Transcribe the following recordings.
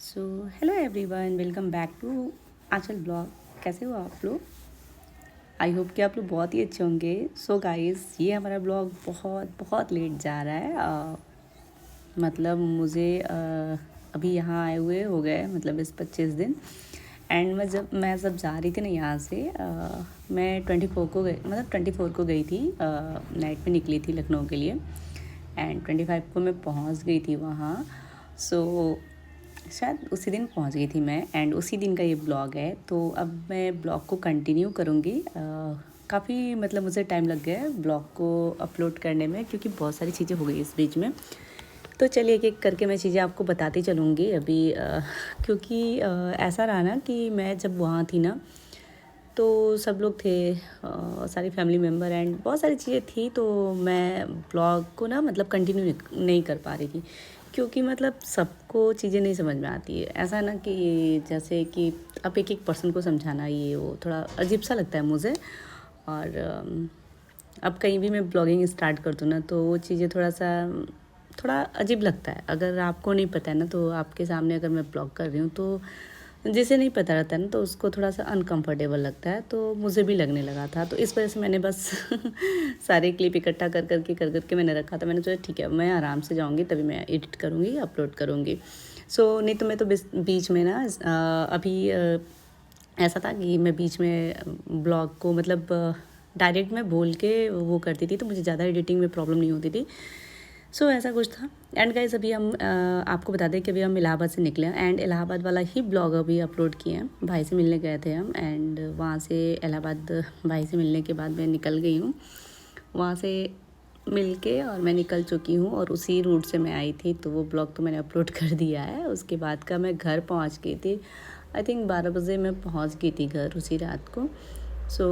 So hello everyone, welcome back to Aanchal blog. कैसे हो आप लोग? आई होप कि आप लोग बहुत ही अच्छे होंगे। सो गाइस, ये हमारा ब्लॉग बहुत बहुत लेट जा रहा है। मतलब मुझे अभी यहाँ आए हुए हो गए मतलब 25 दिन। एंड मैं जब जा रही थी ना यहाँ से, मैं 24 को गई, मतलब 24 को गई थी। नाइट में निकली थी लखनऊ के लिए एंड 25 को मैं पहुँच गई थी वहाँ। सो शायद उसी दिन पहुंच गई थी मैं एंड उसी दिन का ये ब्लॉग है। तो अब मैं ब्लॉग को कंटिन्यू करूँगी। काफ़ी मतलब मुझे टाइम लग गया है ब्लॉग को अपलोड करने में, क्योंकि बहुत सारी चीज़ें हो गई इस बीच में। तो चलिए एक एक करके मैं चीज़ें आपको बताती चलूँगी अभी। क्योंकि ऐसा रहा ना कि मैं जब वहाँ थी ना, तो सब लोग थे, सारी फैमिली मेम्बर एंड बहुत सारी चीज़ें थी। तो मैं ब्लॉग को ना मतलब कंटिन्यू नहीं कर पा रही थी, क्योंकि मतलब सबको चीज़ें नहीं समझ में आती है। ऐसा ना कि जैसे कि अब एक एक पर्सन को समझाना, ये वो थोड़ा अजीब सा लगता है मुझे। और अब कहीं भी मैं ब्लॉगिंग स्टार्ट कर दूँ ना, तो वो चीज़ें थोड़ा अजीब लगता है। अगर आपको नहीं पता है ना, तो आपके सामने अगर मैं ब्लॉग कर रही हूँ, तो जिसे नहीं पता रहता है ना, तो उसको थोड़ा सा अनकंफर्टेबल लगता है। तो मुझे भी लगने लगा था, तो इस वजह से मैंने बस सारे क्लिप इकट्ठा कर करके मैंने रखा था। मैंने सोचा ठीक है, मैं आराम से जाऊँगी तभी मैं एडिट करूँगी, अपलोड करूँगी। सो नहीं तो मैं तो बीच में ना अभी ऐसा था कि मैं बीच में ब्लॉग को मतलब डायरेक्ट में बोल के वो करती थी, तो मुझे ज़्यादा एडिटिंग में प्रॉब्लम नहीं होती थी। सो ऐसा कुछ था। एंड गाइस, अभी हम आपको बता दें कि अभी हम इलाहाबाद से निकले हैं एंड इलाहाबाद वाला ही ब्लॉग अभी अपलोड किए हैं। भाई से मिलने गए थे हम एंड वहाँ से इलाहाबाद भाई से मिलने के बाद मैं निकल गई हूँ वहाँ से मिल के, और मैं निकल चुकी हूँ और उसी रूट से मैं आई थी। तो वो ब्लॉग तो मैंने अपलोड कर दिया है। उसके बाद का मैं घर पहुँच गई थी। आई थिंक 12 बजे मैं पहुँच गई थी घर उसी रात को। सो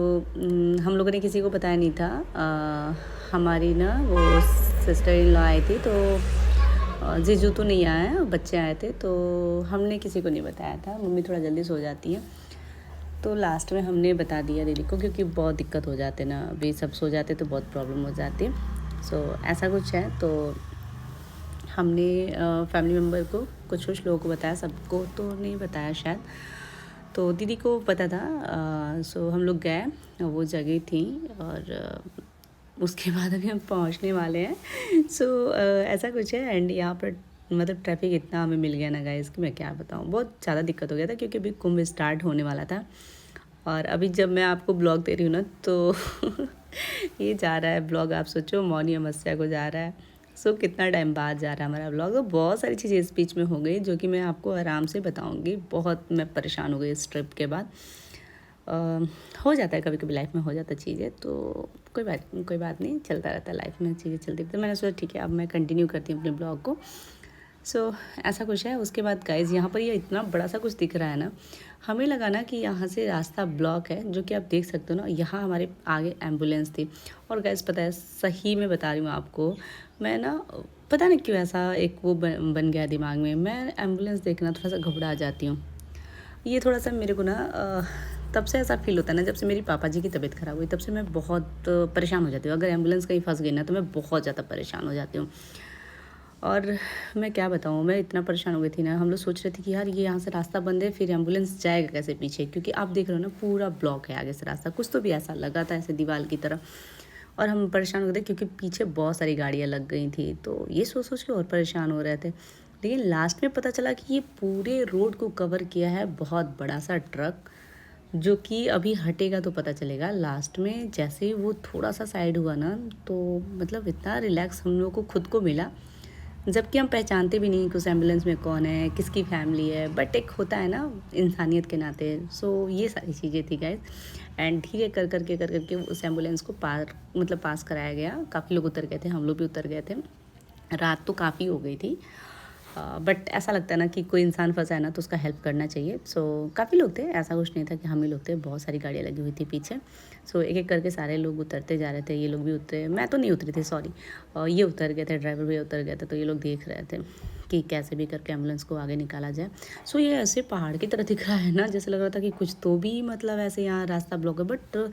हम लोगों ने किसी को बताया नहीं था। हमारी ना वो सिस्टर इन लॉ आई थी, तो जीजू तो नहीं आए, बच्चे आए थे, तो हमने किसी को नहीं बताया था। मम्मी थोड़ा जल्दी सो जाती है, तो लास्ट में हमने बता दिया दीदी को, क्योंकि बहुत दिक्कत हो जाते ना, अभी सब सो जाते तो बहुत प्रॉब्लम हो जाती। सो ऐसा कुछ है। तो हमने फैमिली मेम्बर को कुछ कुछ लोगों को बताया, सबको तो नहीं बताया शायद। तो दीदी को पता था। सो हम लोग गए, वो जगह थी, और उसके बाद अभी हम पहुंचने वाले हैं। सो ऐसा कुछ है। एंड यहाँ पर मतलब ट्रैफिक इतना हमें मिल गया ना गाइस कि मैं क्या बताऊँ, बहुत ज़्यादा दिक्कत हो गया था, क्योंकि अभी कुंभ स्टार्ट होने वाला था। और अभी जब मैं आपको ब्लॉग दे रही हूँ ना, तो ये जा रहा है ब्लॉग, आप सोचो मौनी अमावस्या को जा रहा है। सो कितना टाइम बाद जा रहा है हमारा ब्लॉग। तो बहुत सारी चीज़ें इस बीच में हो गई, जो कि मैं आपको आराम से बताऊंगी। बहुत मैं परेशान हो गई इस ट्रिप के बाद। हो जाता है कभी कभी लाइफ में, हो जाता है चीज़ें, तो कोई बात नहीं, चलता रहता है लाइफ में, चीज़ें चलती। तो मैंने सोचा ठीक है, अब मैं कंटिन्यू करती हूँ अपने ब्लॉग को। सो ऐसा कुछ है। उसके बाद गाइज, यहाँ पर ये इतना बड़ा सा कुछ दिख रहा है ना, हमें लगा ना कि यहाँ से रास्ता ब्लॉक है, जो कि आप देख सकते हो ना, यहाँ हमारे आगे एम्बुलेंस थी। और गाइज पता है, सही में बता रही हूँ आपको, मैं ना पता नहीं क्यों ऐसा एक वो बन गया दिमाग में, मैं एम्बुलेंस देखना थोड़ा सा घबरा जाती हूँ। ये थोड़ा सा मेरे को ना तब से ऐसा फील होता है ना, जब से मेरी पापा जी की तबीयत ख़राब हुई, तब से मैं बहुत परेशान हो जाती हूँ। अगर एम्बुलेंस कहीं फंस गई ना, तो मैं बहुत ज़्यादा परेशान हो जाती हूँ। और मैं क्या बताऊँ, मैं इतना परेशान हो गई थी ना। हम लोग सोच रहे थे कि यार ये यहाँ से रास्ता बंद है, फिर एम्बुलेंस जाएगा कैसे पीछे, क्योंकि आप देख रहे हो ना पूरा ब्लॉक है आगे से रास्ता। कुछ तो भी ऐसा लगा था, ऐसे दीवार की तरह। और हम परेशान हो गए थे, क्योंकि पीछे बहुत सारी गाड़ियाँ लग गई थी, तो ये सोच सोच के और परेशान हो रहे थे। लेकिन लास्ट में पता चला कि ये पूरे रोड को कवर किया है बहुत बड़ा सा ट्रक, जो कि अभी हटेगा तो पता चलेगा। लास्ट में जैसे ही वो थोड़ा सा साइड हुआ ना, तो मतलब इतना रिलैक्स हम लोग को खुद को मिला, जबकि हम पहचानते भी नहीं कि उस एम्बुलेंस में कौन है, किसकी फैमिली है, बट एक होता है ना इंसानियत के नाते। सो ये सारी चीज़ें थी गाइज। एंड धीरे कर करके उस एम्बुलेंस को पास कराया गया। काफ़ी लोग उतर गए थे, हम लोग भी उतर गए थे। रात तो काफ़ी हो गई थी, बट ऐसा लगता है ना कि कोई इंसान फंसा है ना, तो उसका हेल्प करना चाहिए। सो काफ़ी लोग थे, ऐसा कुछ नहीं था कि हम ही लोग थे, बहुत सारी गाड़ियाँ लगी हुई थी पीछे। सो एक एक करके सारे लोग उतरते जा रहे थे। ये लोग भी उतरे, मैं तो नहीं उतरी थी, सॉरी। ये उतर गए थे, ड्राइवर भी उतर गए थे, तो ये लोग देख रहे थे कि कैसे भी करके एम्बुलेंस को आगे निकाला जाए। सो ये ऐसे पहाड़ की तरह दिख रहा है ना, जैसे लग रहा था कि कुछ तो भी मतलब ऐसे यहाँ रास्ता ब्लॉक है, बट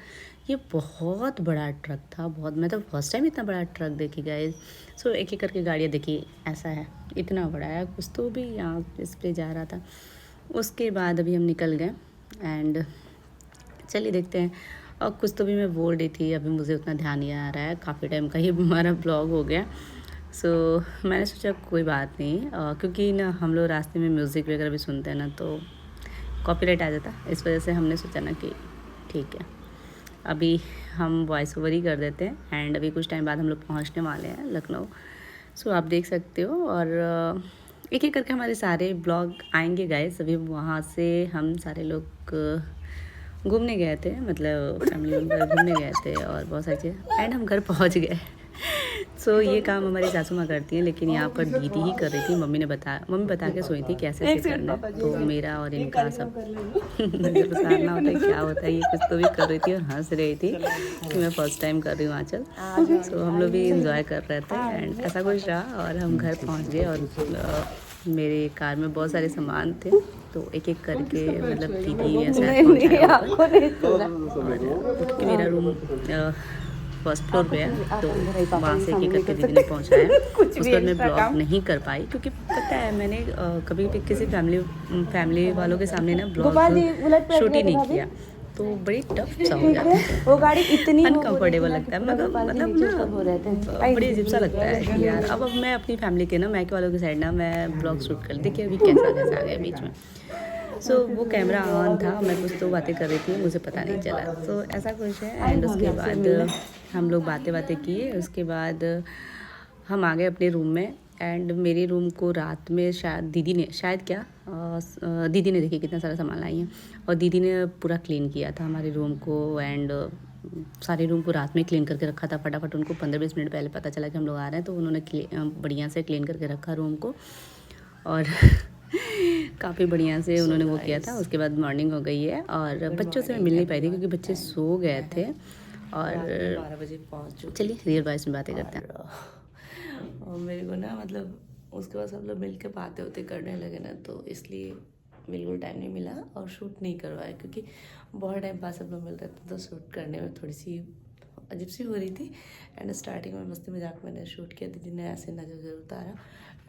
ये बहुत बड़ा ट्रक था, बहुत, मैं तो फर्स्ट टाइम इतना बड़ा ट्रक देखी गाइस। सो एक एक करके गाड़ियाँ देखी, ऐसा है, इतना बड़ा है, कुछ तो भी यहाँ इस पे जा रहा था। उसके बाद अभी हम निकल गए एंड चलिए देखते हैं। और कुछ तो भी मैं बोल रही थी, अभी मुझे उतना ध्यान नहीं आ रहा है, काफ़ी टाइम का ही हमारा ब्लॉग हो गया। सो मैंने सोचा कोई बात नहीं, क्योंकि ना हम लोग रास्ते में म्यूज़िक वगैरह भी सुनते हैं ना, तो कॉपीराइट आ जाता, इस वजह से हमने सोचा ना कि ठीक है अभी हम वॉइस ओवर ही कर देते हैं। एंड अभी कुछ टाइम बाद हम लोग पहुंचने वाले हैं लखनऊ। सो आप देख सकते हो, और एक एक करके हमारे सारे ब्लॉग आएंगे गाइस। अभी वहाँ से हम सारे लोग घूमने गए थे, मतलब फैमिली मेम्बर घूमने गए थे और बहुत सारी चीज़ें, एंड हम घर पहुँच गए। सो ये काम हमारी सासू माँ करती हैं, लेकिन यहाँ पर दीदी ही कर रही थी। मम्मी बता के सोई थी कैसे ऐसे करना है, तो मेरा और इनका सब जब सारना होता है क्या होता है, ये कुछ तो भी कर रही थी और हंस रही थी कि मैं फर्स्ट टाइम कर रही हूँ आंचल। सो हम लोग भी इंजॉय कर रहे थे एंड ऐसा कुछ रहा, और हम घर पहुँच गए। और मेरे कार में बहुत सारे सामान थे, तो एक एक करके मतलब दीदी ऐसा पहुँचाया क्योंकि मेरा रूम फर्स्ट फ्लोर पे है, तो वहाँ से एक करके दीदी ने पहुँचाया। उस पर मैं ब्लॉग नहीं कर पाई, क्योंकि पता है मैंने कभी भी किसी फैमिली वालों के सामने ना ब्लॉग शूट ही नहीं किया, तो बड़ी टफ सा हो जाता है, वो गाड़ी इतनी अनकम्फर्टेबल लगता है, मतलब ना बड़ी अजीब सा लगता है कि यार अब मैं अपनी फैमिली के ना, मैके वालों की साइड ना मैं ब्लॉग शूट कर, देखिए अभी कैसा आ गया बीच में। सो वो कैमरा ऑन था, मैं कुछ तो बातें कर रही थी, मुझे पता नहीं चला। सो ऐसा कुछ है। एंड उसके बाद हम लोग बातें किए, उसके बाद हम आ गए अपने रूम में। एंड मेरे रूम को रात में शायद दीदी ने देखिए कितना सारा सामान लाई है, और दीदी ने पूरा क्लीन किया था हमारे रूम को। एंड सारे रूम को रात में क्लीन करके रखा था फटाफट। उनको 15-20 मिनट पहले पता चला कि हम लोग आ रहे हैं, तो उन्होंने बढ़िया से क्लीन करके रखा रूम को, और काफ़ी बढ़िया से उन्होंने वो किया था। उसके बाद मॉर्निंग हो गई है, और बच्चों से मैं मिल नहीं पाई थी क्योंकि बच्चे सो गए थे। और 12 बजे पहुँच, चलिए रियल वॉइस में बातें करते हैं। और मेरे को ना मतलब उसके बाद सब लोग मिल के बातें होते करने लगे ना, तो इसलिए बिल्कुल टाइम नहीं मिला और शूट नहीं करवाया, क्योंकि बहुत टाइम बाद सब लोग मिल रहे थे, तो शूट करने में थोड़ी सी अजीब सी हो रही थी। एंड स्टार्टिंग में मस्ती मजाक मैंने शूट किया, दीदी ने ऐसे नज़र उतारा,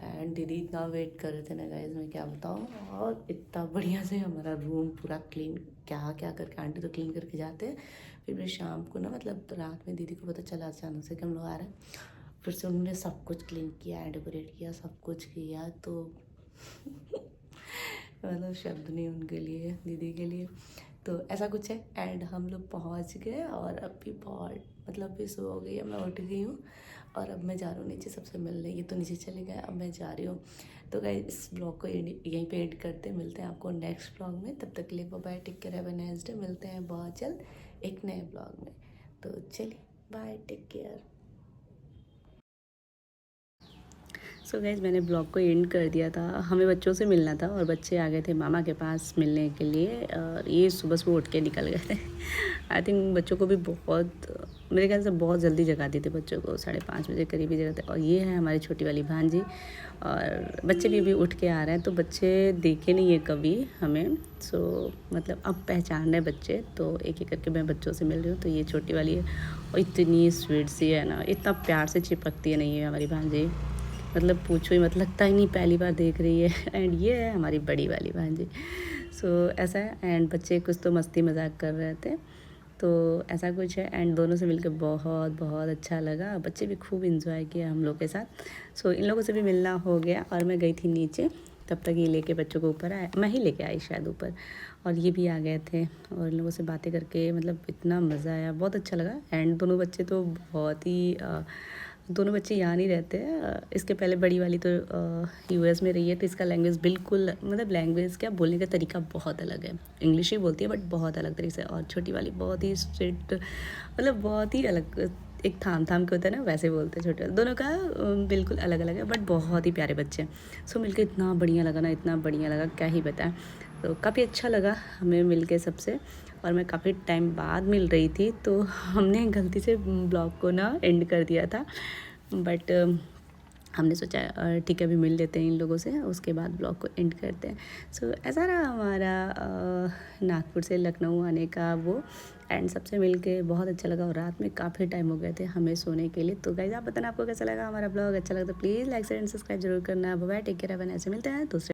एंड दीदी इतना वेट कर रहे थे ना गाइस, मैं क्या बताऊँ। और इतना बढ़िया से हमारा रूम पूरा क्लीन क्या करके, आंटी तो क्लीन करके जाते हैं। फिर भी शाम को ना, मतलब रात में दीदी को पता चला अचानक से कि हम लोग आ रहे हैं, फिर से उन्होंने सब कुछ क्लीन किया, डेकोरेट किया, सब कुछ किया, तो मतलब शब्द नहीं उनके लिए, दीदी के लिए। तो ऐसा कुछ है। एंड हम लोग पहुंच गए, और अभी बहुत मतलब अभी सुबह हो गई है, मैं उठ गई हूँ, और अब मैं जा रही हूँ नीचे सबसे मिलने। ये तो नीचे चले गए, अब मैं जा रही हूँ। तो गाइस इस ब्लॉग को यहीं पे एंड करते हैं, मिलते हैं आपको नेक्स्ट ब्लॉग में। तब तक के लिए bye, take care, have a nice day. मिलते हैं बहुत जल्द एक नए ब्लॉग में, तो चलिए bye, take care. So guys मैंने ब्लॉग को एंड कर दिया था। हमें बच्चों से मिलना था, और बच्चे आ गए थे मामा के पास मिलने के लिए, और ये सुबह उठ के निकल गए थे। आई थिंक बच्चों को भी बहुत, मेरे ख्याल से बहुत जल्दी जगा दी थी बच्चों को, 5:30 बजे करीब ही जगाते। और ये है हमारी छोटी वाली भांजी, और बच्चे भी अभी उठ के आ रहे हैं, तो बच्चे देखे नहीं है कभी हमें। सो मतलब अब पहचान रहे बच्चे, तो एक एक करके मैं बच्चों से मिल रही हूँ। तो ये छोटी वाली है, और इतनी स्वीट सी है ना, इतना प्यार से चिपकती है नहीं है हमारी भांजी, मतलब पूछो ही मत, लगता ही नहीं पहली बार देख रही है। एंड ये है हमारी बड़ी वाली भांजी। सो ऐसा है। एंड बच्चे कुछ तो मस्ती मजाक कर रहे थे, तो ऐसा कुछ है। एंड दोनों से मिलकर बहुत बहुत अच्छा लगा, बच्चे भी खूब इंजॉय किया हम लोग के साथ। सो इन लोगों से भी मिलना हो गया, और मैं गई थी नीचे, तब तक ये लेके बच्चों को ऊपर आया, मैं ही लेके आई शायद ऊपर, और ये भी आ गए थे। और इन लोगों से बातें करके मतलब इतना मज़ा आया, बहुत अच्छा लगा। एंड दोनों बच्चे तो बहुत ही दोनों बच्चे यहाँ नहीं रहते हैं। इसके पहले बड़ी वाली तो यूएस में रही है, तो इसका लैंग्वेज बिल्कुल, मतलब लैंग्वेज क्या बोलने का तरीका बहुत अलग है, इंग्लिश ही बोलती है बट बहुत अलग तरीके से। और छोटी वाली बहुत ही स्ट्रिक्ट, मतलब बहुत ही अलग, एक थाम के होता है ना, वैसे बोलते हैं छोटे। दोनों का बिल्कुल अलग अलग है, बट बहुत ही प्यारे बच्चे हैं। सो मिलके इतना बढ़िया लगा ना, इतना बढ़िया लगा क्या ही बताएं। तो काफ़ी अच्छा लगा हमें मिलके सबसे, और मैं काफ़ी टाइम बाद मिल रही थी, तो हमने गलती से ब्लॉग को ना एंड कर दिया था, बट हमने सोचा ठीक है अभी मिल लेते हैं इन लोगों से, उसके बाद ब्लॉग को एंड करते हैं। सो ऐसा रहा हमारा नागपुर से लखनऊ आने का वो, एंड सबसे मिल के बहुत अच्छा लगा। और रात में काफ़ी टाइम हो गए थे हमें सोने के लिए। तो गाइस आप बताना आपको कैसा लगा हमारा ब्लॉग, अच्छा लगा तो please like share and subscribe जरूर करना। बाय, टेक केयर, ऐसे मिलते हैं दूसरे